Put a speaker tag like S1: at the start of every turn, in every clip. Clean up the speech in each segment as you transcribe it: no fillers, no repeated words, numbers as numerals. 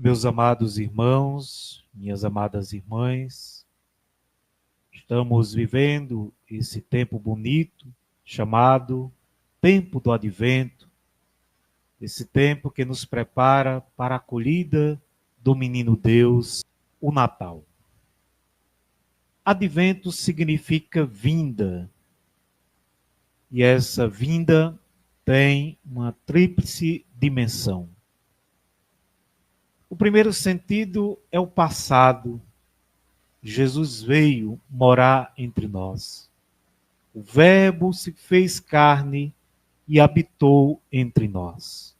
S1: Meus amados irmãos, minhas amadas irmãs, estamos vivendo esse tempo bonito chamado Tempo do Advento, esse tempo que nos prepara para a acolhida do Menino Deus, o Natal. Advento significa vinda, e essa vinda tem uma tríplice dimensão. O primeiro sentido é o passado. Jesus veio morar entre nós. O Verbo se fez carne e habitou entre nós.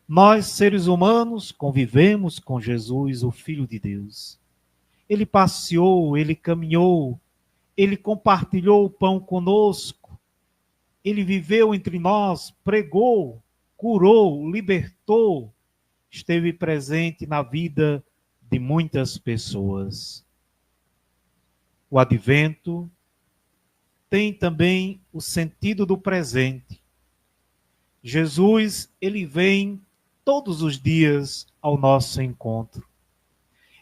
S1: Nós, seres humanos, convivemos com Jesus, o Filho de Deus. Ele passeou, ele caminhou, ele compartilhou o pão conosco. Ele viveu entre nós, pregou, curou, libertou, esteve presente na vida de muitas pessoas. O advento tem também o sentido do presente. Jesus, ele vem todos os dias ao nosso encontro.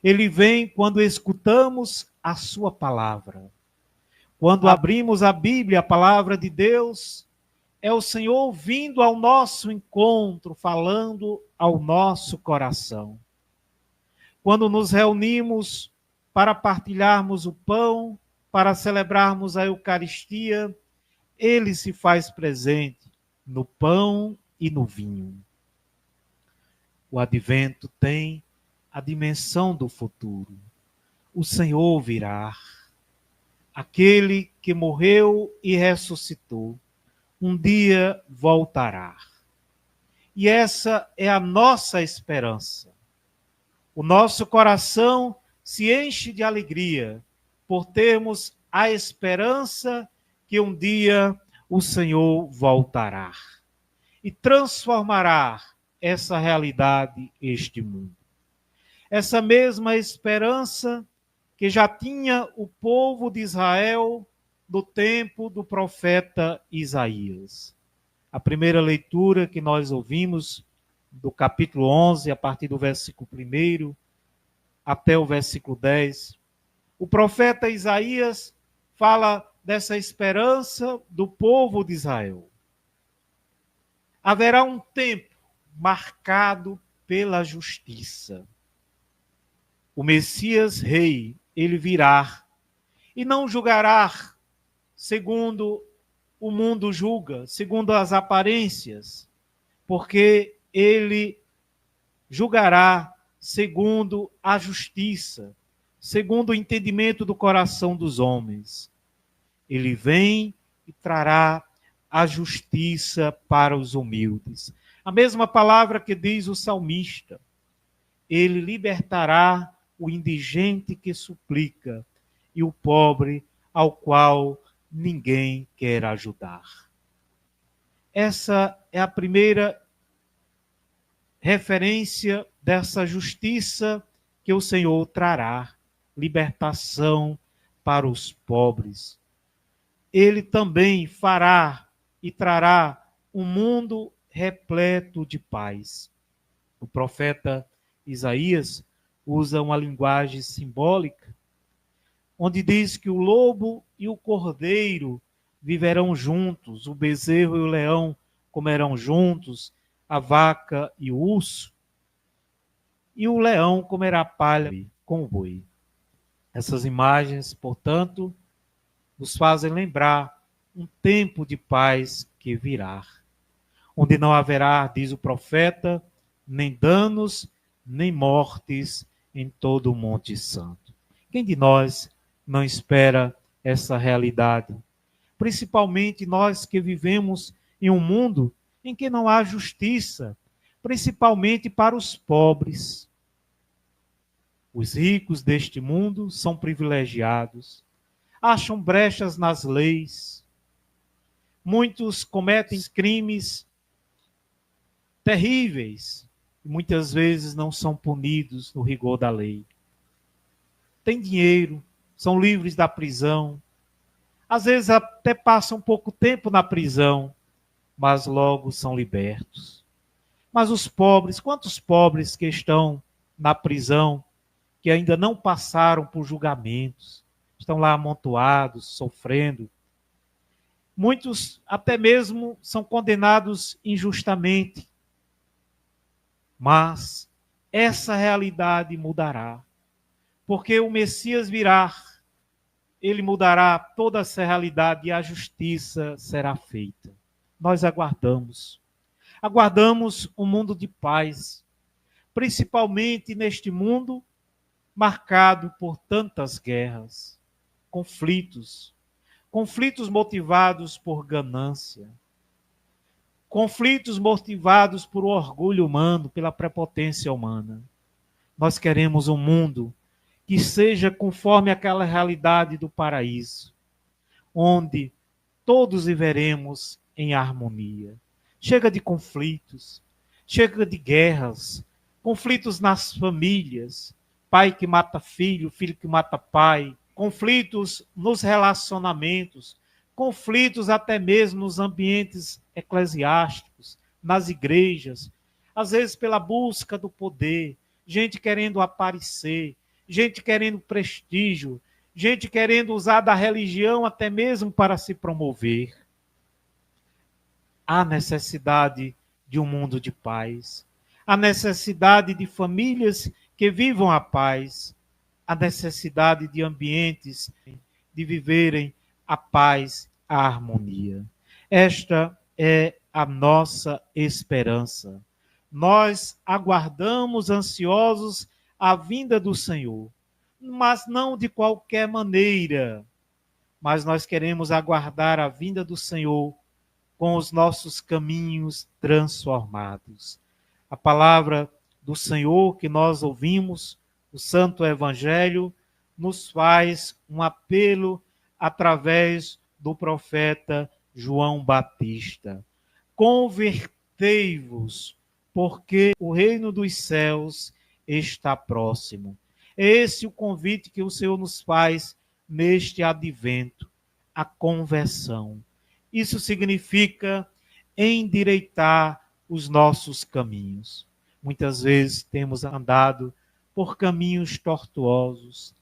S1: Ele vem quando escutamos a sua palavra. Quando abrimos a Bíblia, a palavra de Deus, é o Senhor vindo ao nosso encontro, falando ao nosso coração. Quando nos reunimos para partilharmos o pão, para celebrarmos a Eucaristia, ele se faz presente no pão e no vinho. O advento tem a dimensão do futuro. O Senhor virá. Aquele que morreu e ressuscitou, um dia voltará. E essa é a nossa esperança. O nosso coração se enche de alegria por termos a esperança que um dia o Senhor voltará e transformará essa realidade, este mundo. Essa mesma esperança que já tinha o povo de Israel no tempo do profeta Isaías. A primeira leitura que nós ouvimos, do capítulo 11, a partir do versículo 1 até o versículo 10, o profeta Isaías fala dessa esperança do povo de Israel. Haverá um tempo marcado pela justiça. O Messias rei, ele virá e não julgará segundo o mundo julga, segundo as aparências, porque ele julgará segundo a justiça, segundo o entendimento do coração dos homens. Ele vem e trará a justiça para os humildes. A mesma palavra que diz o salmista. Ele libertará o indigente que suplica e o pobre ao qual ninguém quer ajudar. Essa é a primeira referência dessa justiça que o Senhor trará, libertação para os pobres. Ele também fará e trará um mundo repleto de paz. O profeta Isaías usa uma linguagem simbólica, onde diz que o lobo e o cordeiro viverão juntos, o bezerro e o leão comerão juntos, a vaca e o urso, e o leão comerá palha com o boi. Essas imagens, portanto, nos fazem lembrar um tempo de paz que virá, onde não haverá, diz o profeta, nem danos, nem mortes em todo o Monte Santo. Quem de nós não espera essa realidade? Principalmente nós que vivemos em um mundo em que não há justiça, principalmente para os pobres. Os ricos deste mundo são privilegiados, acham brechas nas leis, muitos cometem crimes terríveis, e muitas vezes não são punidos no rigor da lei. Têm dinheiro, são livres da prisão, às vezes até passam pouco tempo na prisão, mas logo são libertos. Mas os pobres, quantos pobres que estão na prisão, que ainda não passaram por julgamentos, estão lá amontoados, sofrendo. Muitos até mesmo são condenados injustamente, mas essa realidade mudará, porque o Messias virá, ele mudará toda essa realidade e a justiça será feita. Nós aguardamos um mundo de paz, principalmente neste mundo marcado por tantas guerras, conflitos motivados por ganância, conflitos motivados por orgulho humano, pela prepotência humana. Nós queremos um mundo que seja conforme aquela realidade do paraíso, onde todos viveremos em harmonia. Chega de conflitos, chega de guerras, conflitos nas famílias, pai que mata filho, filho que mata pai, conflitos nos relacionamentos, conflitos até mesmo nos ambientes eclesiásticos, nas igrejas, às vezes pela busca do poder, gente querendo aparecer, gente querendo prestígio, gente querendo usar da religião até mesmo para se promover. Há necessidade de um mundo de paz, há necessidade de famílias que vivam a paz, a necessidade de ambientes de viverem a paz, a harmonia. Esta é a nossa esperança. Nós aguardamos ansiosos a vinda do Senhor, mas não de qualquer maneira. Mas nós queremos aguardar a vinda do Senhor com os nossos caminhos transformados. A palavra do Senhor que nós ouvimos, o Santo Evangelho, nos faz um apelo através do profeta João Batista. Convertei-vos, porque o reino dos céus está próximo. É esse o convite que o Senhor nos faz neste advento, a conversão. Isso significa endireitar os nossos caminhos. Muitas vezes temos andado por caminhos tortuosos,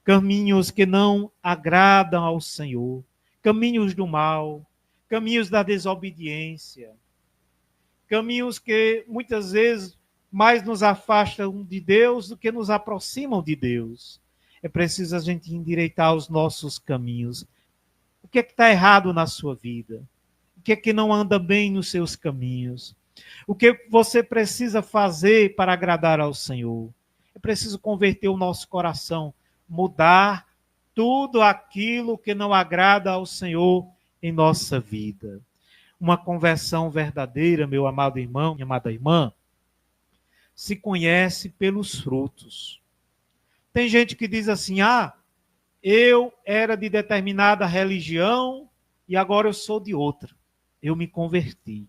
S1: caminhos que não agradam ao Senhor, caminhos do mal, caminhos da desobediência, caminhos que muitas vezes mais nos afastam de Deus do que nos aproximam de Deus. É preciso a gente endireitar os nossos caminhos. O que é que está errado na sua vida? O que é que não anda bem nos seus caminhos? O que você precisa fazer para agradar ao Senhor? É preciso converter o nosso coração, mudar tudo aquilo que não agrada ao Senhor em nossa vida. Uma conversão verdadeira, meu amado irmão, minha amada irmã, se conhece pelos frutos. Tem gente que diz assim, eu era de determinada religião e agora eu sou de outra. Eu me converti.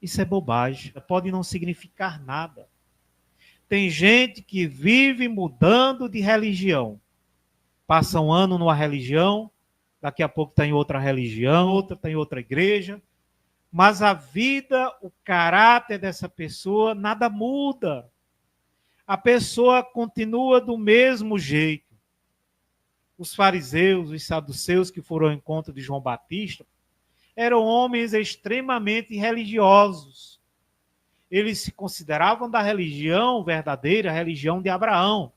S1: Isso é bobagem, pode não significar nada. Tem gente que vive mudando de religião. Passa um ano numa religião, daqui a pouco está em outra religião, outra está em outra igreja. Mas a vida, o caráter dessa pessoa, nada muda. A pessoa continua do mesmo jeito. Os fariseus, os saduceus que foram ao encontro de João Batista, eram homens extremamente religiosos. Eles se consideravam da religião verdadeira, a religião de Abraão.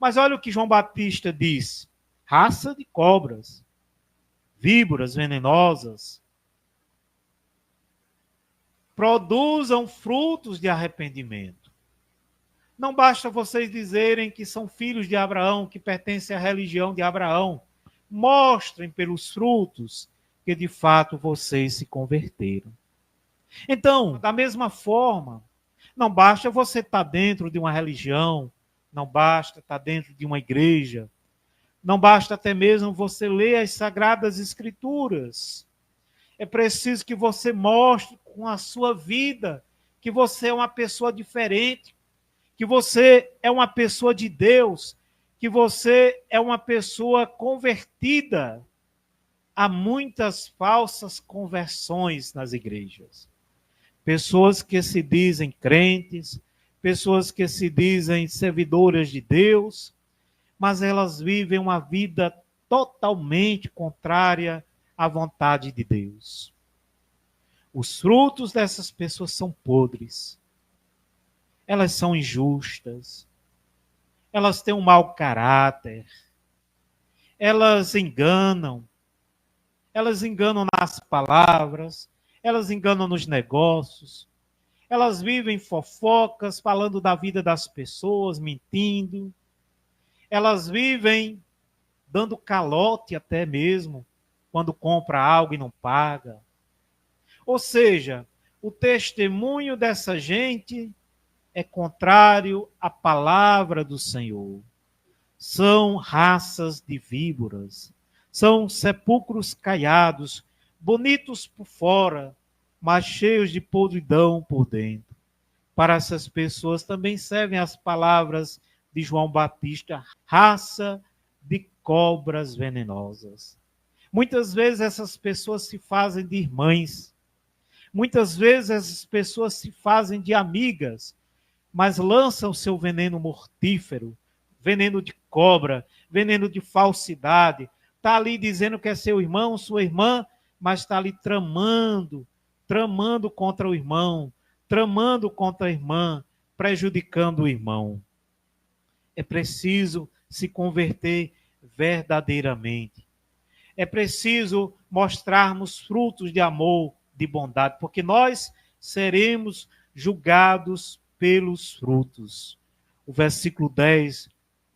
S1: Mas olha o que João Batista diz: raça de cobras, víboras venenosas, produzam frutos de arrependimento. Não basta vocês dizerem que são filhos de Abraão, que pertencem à religião de Abraão. Mostrem pelos frutos que de fato vocês se converteram. Então, da mesma forma, não basta você estar dentro de uma religião, não basta estar dentro de uma igreja, não basta até mesmo você ler as Sagradas Escrituras. É preciso que você mostre com a sua vida que você é uma pessoa diferente, que você é uma pessoa de Deus, que você é uma pessoa convertida. Há muitas falsas conversões nas igrejas. Pessoas que se dizem crentes, pessoas que se dizem servidoras de Deus, mas elas vivem uma vida totalmente contrária à vontade de Deus. Os frutos dessas pessoas são podres. Elas são injustas. Elas têm um mau caráter. Elas enganam. Elas enganam nas palavras. Elas enganam nos negócios. Elas vivem fofocas, falando da vida das pessoas, mentindo. Elas vivem dando calote até mesmo, quando compra algo e não paga. Ou seja, o testemunho dessa gente é contrário à palavra do Senhor. São raças de víboras, são sepulcros caiados, bonitos por fora, mas cheios de podridão por dentro. Para essas pessoas também servem as palavras de João Batista, raça de cobras venenosas. Muitas vezes essas pessoas se fazem de irmãs, muitas vezes essas pessoas se fazem de amigas, mas lançam o seu veneno mortífero, veneno de cobra, veneno de falsidade. Está ali dizendo que é seu irmão, sua irmã, mas está ali tramando contra o irmão, tramando contra a irmã, prejudicando o irmão. É preciso se converter verdadeiramente. É preciso mostrarmos frutos de amor, de bondade, porque nós seremos julgados pelos frutos. O versículo 10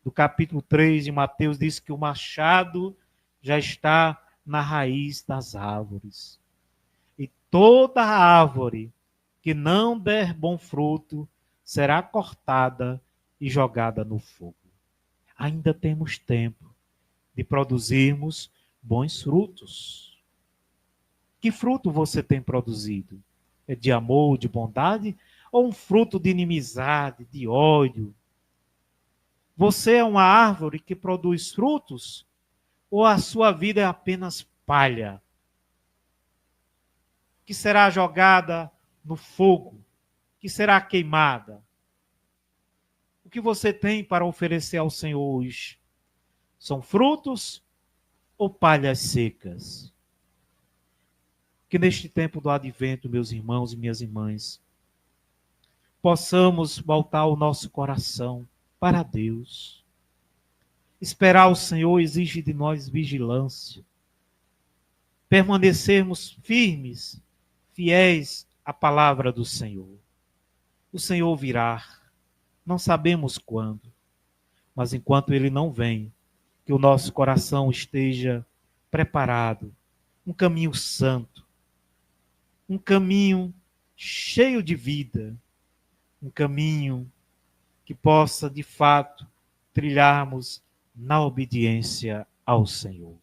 S1: do capítulo 3 de Mateus diz que o machado já está na raiz das árvores. E toda árvore que não der bom fruto será cortada e jogada no fogo. Ainda temos tempo de produzirmos bons frutos. Que fruto você tem produzido? É de amor, de bondade? Ou um fruto de inimizade, de ódio? Você é uma árvore que produz frutos? Ou a sua vida é apenas palha, que será jogada no fogo, que será queimada? O que você tem para oferecer ao Senhor hoje? São frutos ou palhas secas? Que neste tempo do advento, meus irmãos e minhas irmãs, possamos voltar o nosso coração para Deus. Esperar o Senhor exige de nós vigilância. Permanecermos firmes, fiéis à palavra do Senhor. O Senhor virá, não sabemos quando, mas enquanto Ele não vem, que o nosso coração esteja preparado, um caminho santo, um caminho cheio de vida, um caminho que possa, de fato, trilharmos na obediência ao Senhor.